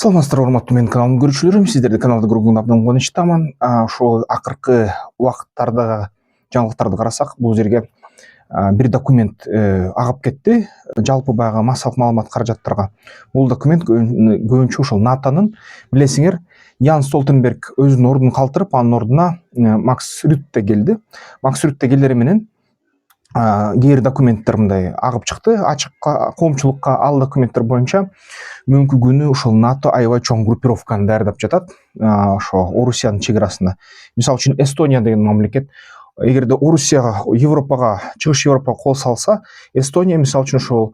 Саламатсыздарбы урматтуу менин каналымдын көрүүчүлөрү, сиздерди каналда көргөнгө абдан кубанычтамын. Ошол акыркы убакыттардагы жаңылыктарды карасак, бул жерге бир документ агып кетти. Жалпы баягы массалык маалымат каражаттарга. Бул документ көбүнчө ошол НАТОнун, билесиңер, Ян Столтенберг өзүнүн ордун калтырып, анын ордуна Макс Рютте келди. Макс Рютте келери менен кээ бир документтер мындай агып чыкты ачык коомчулукка. Ал документтер боюнча мөңкү күнү ушул НАТО аябай чоң группировканы даярдап жатат ошо Орусиянын чек арасында. Мисалы үчүн Эстония деген мамлекет, эгерде Орусияга, Европага, чыгыш Европага кол салса, Эстония мисалы үчүн ошол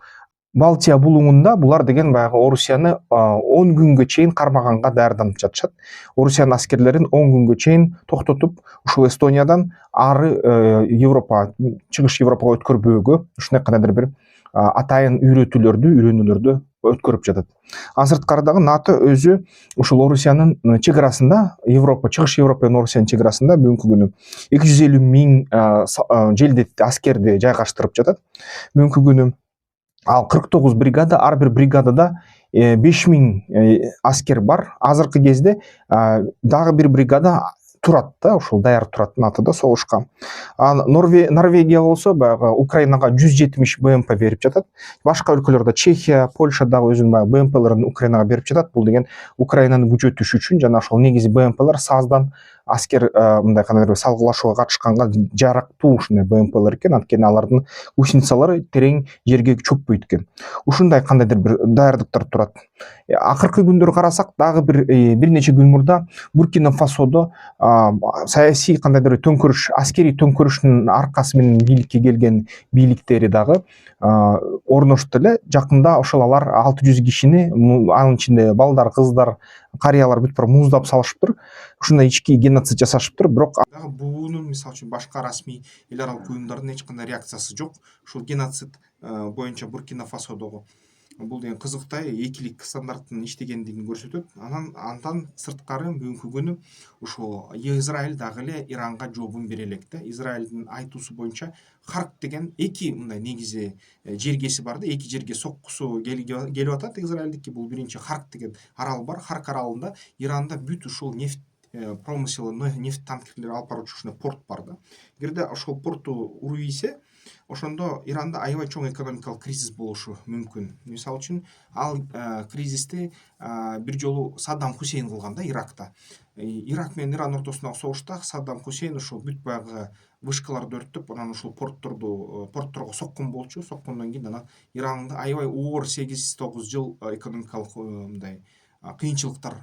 Балтия булуңунда булар деген баягы Орусияны 10 күнгө чейин кармаганга даярданып жатышат. Орусиянын аскерлерин 10 күнгө чейин токтотуп, ушул Эстониядан ары Европа, чыгыш Европага өткөрбөөгө ушундай кандайдыр бир атайын үйрөнүүлөрдү өткөрүп жатат. Анын сырткары НАТО өзү ушул Орусиянын чек арасында, чыгыш Европа менен Орусиянын чек арасында бүгүнкү күнү 250 000 желдетти аскерди жайгаштырып жатат. Бүгүнкү күнү ал 49 бригада, ар бир бригадада 5000 аскер бар. Азыркы кезде дагы бир бригада турат да, ушул даяр турат НАТОдо согушка. Норвегия болсо баягы Украинага 170 БМП берип жатат. Башка өлкөлөрдө Чехия, Польша дагы өзүнүн баягы БМПлерин Украинага берип жатат. Бул деген Украинаны күчөтүш үчүн жана ошол негизи БМПлер саздан аскер мындай кандайдыр бир салгылашууга катышканга жарактуу ушундай БМПлер экен. Анткени алардын гусеницалары терең жерге чөкпөйт экен. Ушундай кандайдыр бир даярдыктар турат. Акыркы күндөрү карасак, дагы бир нече күн мурда Буркина Фасодо саясий кандайдыр бир төңкөрүш, аскерий төңкөрүштүн аркасы менен бийликке келген бийликтери дагы орношту эле. Жакында ошол алар 600 кишини, анын ичинде балдар, кыздар, карыялар бүт бара муздап салышыптыр. Ушундай ички геноцид жасашыптыр. Бирок дагы буунун мисалы үчүн башка расмий эл аралык уюмдардын эч кандай реакциясы жок. Ушул геноцид боюнча Буркина Фасодогу бул деген кызыктай экилик стандарттын иштегендигин көрсөтөт. Андан сырткары бүгүнкү күнү ушул Израиль дагы эле Иранга жообун бере элек да. Израилдин айтуусу боюнча Харк деген эки мындай негизи жергеси бар да, эки жерге соккусу келип атат Израилдики. Бул биринчи Харк деген арал бар. Харк аралында Иранда бүт ушул нефть промыслы, нефть танкерлери алып баруучу ушундай порт бар да. Эгерде ошол порту урuyийсе, ошондо Иранда аябай чоң экономикалык кризис болушу мүмкүн. Мисалы үчүн ал кризисти бир жолу Саддам Хусейн кылган да Иракта. Ирак менен Иран ортосундагы согушта Саддам Хусейн ушул бүт баягы вышкаларды өрттөп, анан ушул портторго соккон болчу. Соккондон кийин анан Иранды аябай оор 8-9 жыл экономикалык мындай кыйынчылыктар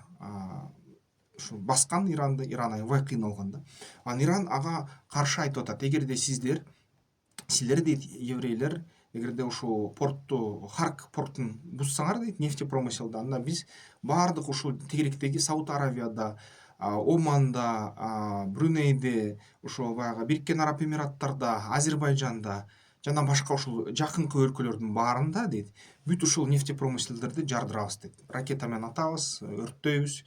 ушу баскан Иранды. Иран аябай кыйналган да. Анан Иран ага каршы айтып атат: эгерде силер дейт, еврейлер, эгерде ушул портту, Харк портун буссаңар дейт, нефтепромыслда, анда биз баардык ушул тегеректеги Сауд Аравияда, Оманда, Брунейде, ошол баягы Бириккен Араб Эмираттарда, Азербайжанда жана башка ушул жакынкы өлкөлөрдүн баарында дейт, бүт ушул нефтепромыслдерди жардырабыз дейт. Ракета менен атабыз, өрттөйбүз,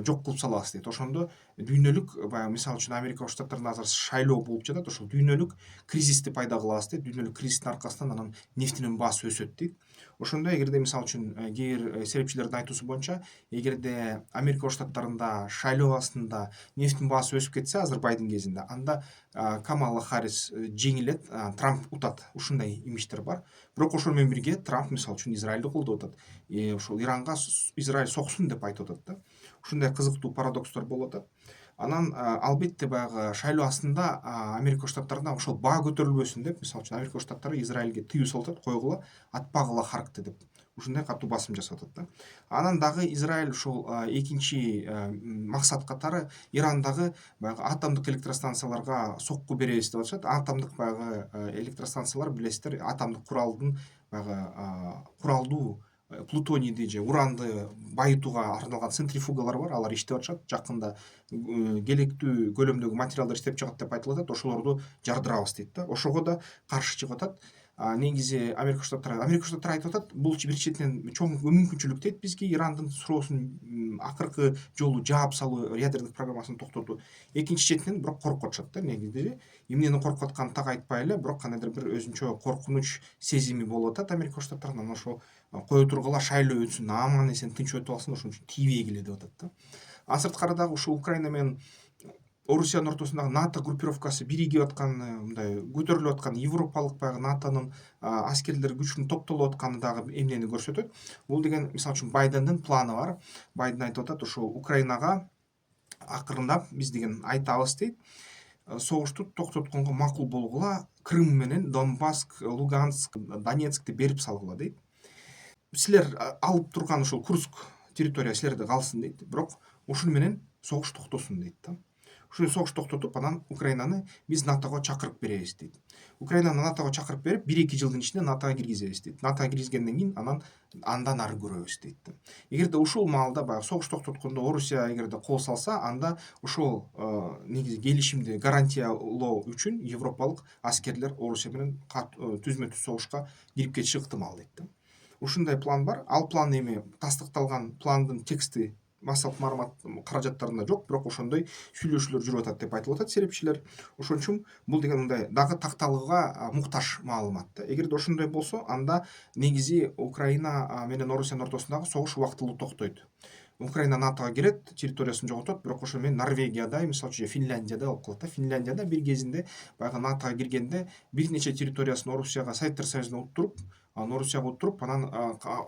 жок кылып салабыз дейт. Ошондо дүйнөлүк баягы мисалы үчүн Америка Штаттарында азыр шайлоо болуп жатат, ошол дүйнөлүк кризисти пайда кылабыз дейт. Дүйнөлүк кризистин аркасынан анан нефтинин баасы өсөт дейт. Ошондо эгерде мисалы үчүн кээ бир серепчилердин айтуусу боюнча, эгерде Америка Штаттарында шайлоо астында нефтин баасы өсүп кетсе азыр Байден кезинде, анда Камала Харрис жеңилет, Трамп утат. Ушундай имиштер бар. Бирок ошол менен бирге Трамп мисалы үчүн Израилди колдоп атат. Ошол Иранга Израиль соксун деп айтып атат да. Ушундай кызыктуу парадокстор болуп атат. Анан албетте баягы шайлоо астында Америка Штаттарында ошол баа көтөрүлбөсүн деп, мисалы үчүн Америка Штаттары Израилге тыюу салып атат, койгула, атпагыла Харкты деп. Ушундай катуу басым жасап атат да. Анан дагы Израиль ушул экинчи максат катары Ирандагы баягы атомдук электростанцияларга сокку беребиз деп атышат. Атомдук баягы электростанциялар, билесиздер, атомдук куралдын баягы куралдуу плутонийди же уранды байытууга арналган центрифугалар бар. Алар иштеп атышат. Жакында келектүү көлөмдөгү материалдар иштеп чыгат деп айтылып атат. Ошолорду жардырабыз дейт да. Ошого да каршы чыгып атат. негизи Америка Штаттары айтып атат, бул бир четинен чоң мүмкүнчүлүк дейт бизге Ирандын суроосун акыркы жолу жаап салуу, ядердик программасын токтотуу. Экинчи четинен бирок коркуп атышат да, негизи эмнени коркуп атканын так айтпай эле, бирок кандайдыр бир өзүнчө коркунуч сезими болуп атат Америка Штаттарынан. Ошо кое тургула шайлоо өтсүн, аман эсен тынч өтүп алсын, ошон үчүн тийбегиле деп атат да. А сырткары дагы ушул Украина менен Орусиянын ортосундагы НАТО группировкасы биригип атканы, мындай көтөрүлүп атканы, европалык баягы НАТОнун аскерлер күчүнүн топтолуп атканы дагы эмнени көрсөтөт? Бул деген мисалы үчүн Байдендин планы бар. Байден айтып атат, ошол Украинага акырындап биз деген айтабыз дейт, согушту токтотконго макул болгула, Крым менен Донбаск, Луганск, Донецкти берип салгыла дейт. Силер алып турган ушул Курск территория силерде калсын дейт, бирок ушуну менен согуш токтосун дейт да. Ушул согуш токтотуп, анан Украинаны биз НАТОго чакырып беребиз дейт. Украинаны НАТОго чакырып берип, 1-2 жылдын ичинде НАТОго киргизебиз дейт. НАТОго киргизгенден кийин анан андан ары көрөбүз дейт да. Эгерде ушул маалда баягы согуш токтоткондо Орусия эгерде кол салса, анда ушул негизи келишимди гарантиялоо үчүн европалык аскерлер Орусия менен түзмө түз согушка кирип кетиши ыктымал дейт да. Ушундай план бар. Ал план эми тастыкталган пландын тексти массалык маалымат каражаттарында жок, бирок ошондой сүйлөшүүлөр жүрүп атат деп айтылып атат серепчилер. Ошон үчүн бул деген мындай дагы такталууга муктаж маалымат да. Эгерде ошондой болсо, анда негизи Украина менен Орусиянын ортосундагы согуш убактылуу токтойт. Украина НАТОго кирет, территориясын жоготот, бирок ошо менен Норвегияда, мисалы үчүн Финляндияда болуп калат да. Финляндияда бир кезинде баягы НАТОго киргенде бир нече территориясын Орусияга, Советтер Союзуна уттуруп, анан Орусияга уттуруп, анан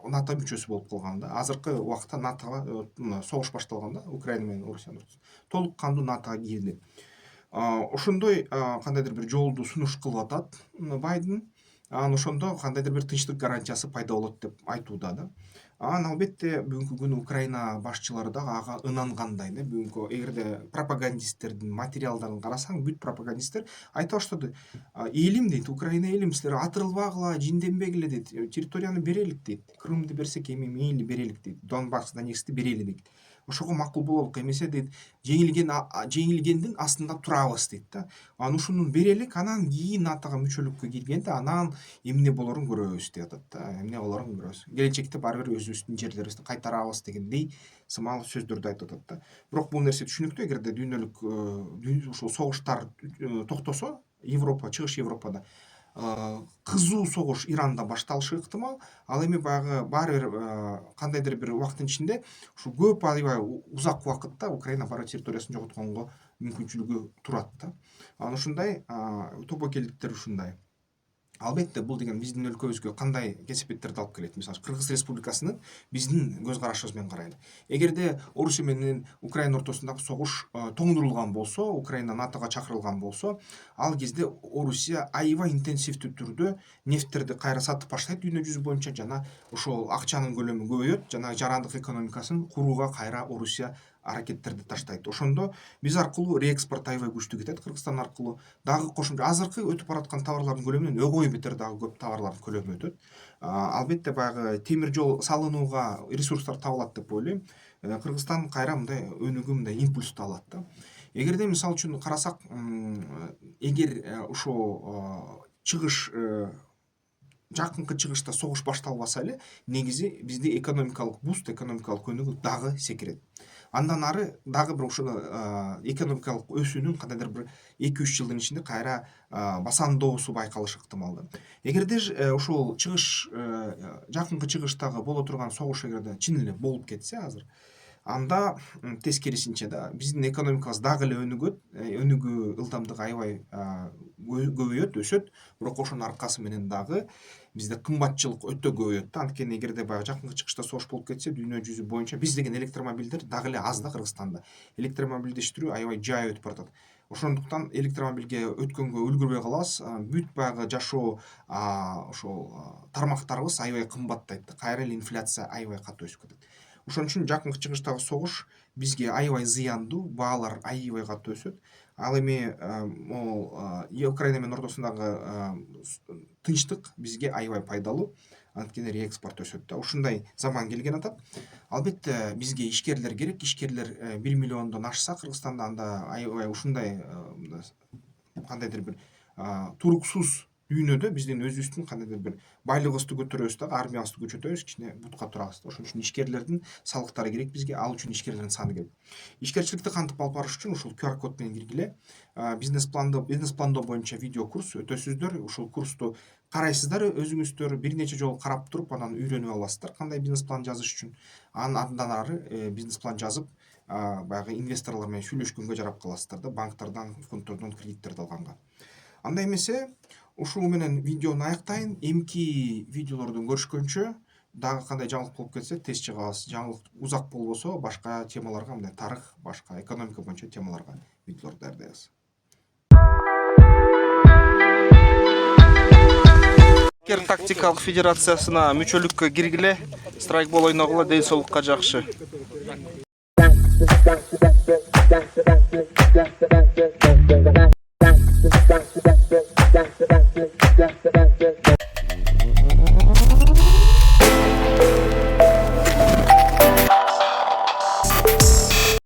НАТО мүчөсү болуп калган да. Азыркы убакытта НАТОго согуш башталган да, Украина менен Орусиянын ортосунда. Толук кандуу НАТОго кирди. Ошондой кандайдыр бир жолду сунуш кылып атат Байден. Анан ошондо кандайдыр бир тынчтык гарантиясы пайда болот деп айтууда да. Анан албетте бүгүнкү күнү Украина башчылары дагы ага ынангандай да. Бүгүнкү эгерде пропагандисттердин материалдарын карасаң, бүт пропагандисттер айта баштады. Элим дейт, Украина элим, силер атырылбагыла, жинденбегиле дейт, территорияны берелик дейт. Крымды берсек эми мейли берелик дейт. Донбасс, Донецкти берели дейт. Ошого макул бололук, эмесе дейт, жеңилгендин астында турабыз дейт да. Анан ушуну берелик, анан кийин НАТОго мүчөлүккө киргенде анан эмне болорун көрөбүз деп атат да. Эмне болорун көрөбүз. Келечекте баары бир өзүбүздүн жерлерибизди кайтарабыз дегендей сымал сөздөрдү айтып атат да. Бирок бул нерсе түшүнүктүү, эгерде дүйнөлүк ушул согуштар токтосо, Европа, чыгыш Европада кызуу согуш Иранда башталышы ыктымал. Ал эми баягы баары бир кандайдыр бир убакыттын ичинде ушу көп аябай узак убакытта Украина баары территориясын жоготконго мүмкүнчүлүгү турат да. Анан ушундай тобокелдиктер ушундай. Албетте бул деген биздин өлкөбүзгө кандай кесепеттерди алып келет? Мисалы, Кыргыз Республикасынын биздин көз карашыбыз менен карайлы. Эгерде Орусия менен Украина ортосундагы согуш тоңдурулган болсо, Украина НАТОго чакырылган болсо, ал кезде Орусия аябай интенсивдүү түрдө нефттерди кайра сатып баштайт дүйнө жүзү боюнча, жана ошол акчанын көлөмү көбөйөт, жана жарандык экономикасын курууга кайра Орусия аракеттерди таштайт. Ошондо биз аркылуу реэкспорт аябай күчтүү кетет, Кыргызстан аркылуу. Дагы кошумча азыркы өтүп бараткан товарлардын көлөмүнөн өгөй бетер дагы көп товарлардын көлөмү өтөт. Албетте баягы темир жол салынууга ресурстар табылат деп ойлойм. Кыргызстан кайра мындай өнүгүү, мындай импульсту алат да. Эгерде мисалы үчүн карасак, эгер ошо чыгыш жакынкы чыгышта согуш башталбаса эле, негизи бизде экономикалык буст, экономикалык өнүгүү дагы секирет. Андан ары дагы бир ошону экономикалык өсүүнүн кандайдыр бир 2-3 жылдын ичинде кайра басандоосу байкалышы ыктымал да. Эгерде ошол чыгыш, жакынкы чыгыштагы боло турган согуш эгерде чын эле болуп кетсе азыр, анда тескерисинче да биздин экономикабыз дагы эле өнүгөт, өнүгүү ылдамдыгы аябай көбөйөт, өсөт, бирок ошонун аркасы менен дагы бизде кымбатчылык өтө көбөйөт да. Анткени эгерде баягы жакынкы чыгышта согуш болуп кетсе, дүйнө жүзү боюнча биз деген электромобилдер дагы эле аз да Кыргызстанда. Электромобилдештирүү аябай жай өтүп баратат. Ошондуктан электромобилге өткөнгө үлгүрбөй калабыз. Бүт баягы жашоо ошол тармактарыбыз аябай кымбаттайт да. Кайра эле инфляция аябай катуу өсүп кетет. Ошон үчүн жакынкы чыгыштагы согуш бизге аябай зыяндуу, баалар аябай катуу өсөт. Ал эми могул Украина менен ортосундагы тынчтык бизге аябай пайдалуу. Анткени реэкспорт өсөт да. Ушундай заман келген атат. Албетте бизге ишкерлер керек. Ишкерлер 1 миллиондон ашса Кыргызстанда, анда аябай ушундай кандайдыр бир туруксуз дүйнөдө биздин өзүбүздүн кандайдыр бир байлыгыбызды көтөрөбүз дагы, армиябызды күчөтөбүз, кичине бутка турабыз. Ошон үчүн ишкерлердин салыктары керек бизге, ал үчүн ишкерлердин саны керек. Ишкерчиликти кантип алып барыш үчүн ушул QR код менен киргиле. Бизнес пландоо боюнча видео курс өтөсүздөр. Ушул курсту карайсыздар өзүңүздөр, бир нече жолу карап туруп анан үйрөнүп аласыздар кандай бизнес план жазыш үчүн. Андан ары бизнес план жазып, баягы инвесторлор менен сүйлөшкөнгө жарап каласыздар да, банктардан, фонддордон кредиттерди алганга. Андай эмесе, ушул менен видеону аяктайын. Эмки видеолордон көрүшкөнчө, дагы кандай жаңылык болуп кетсе тез чыгабыз. Жаңылык узак болбосо башка темаларга, мындай тарых, башка экономика боюнча темаларга видеолор даярдайбыз. Аскер тактикалык федерациясына мүчөлүккө киргиле, страйкбол ойногула, ден соолукка жакшы.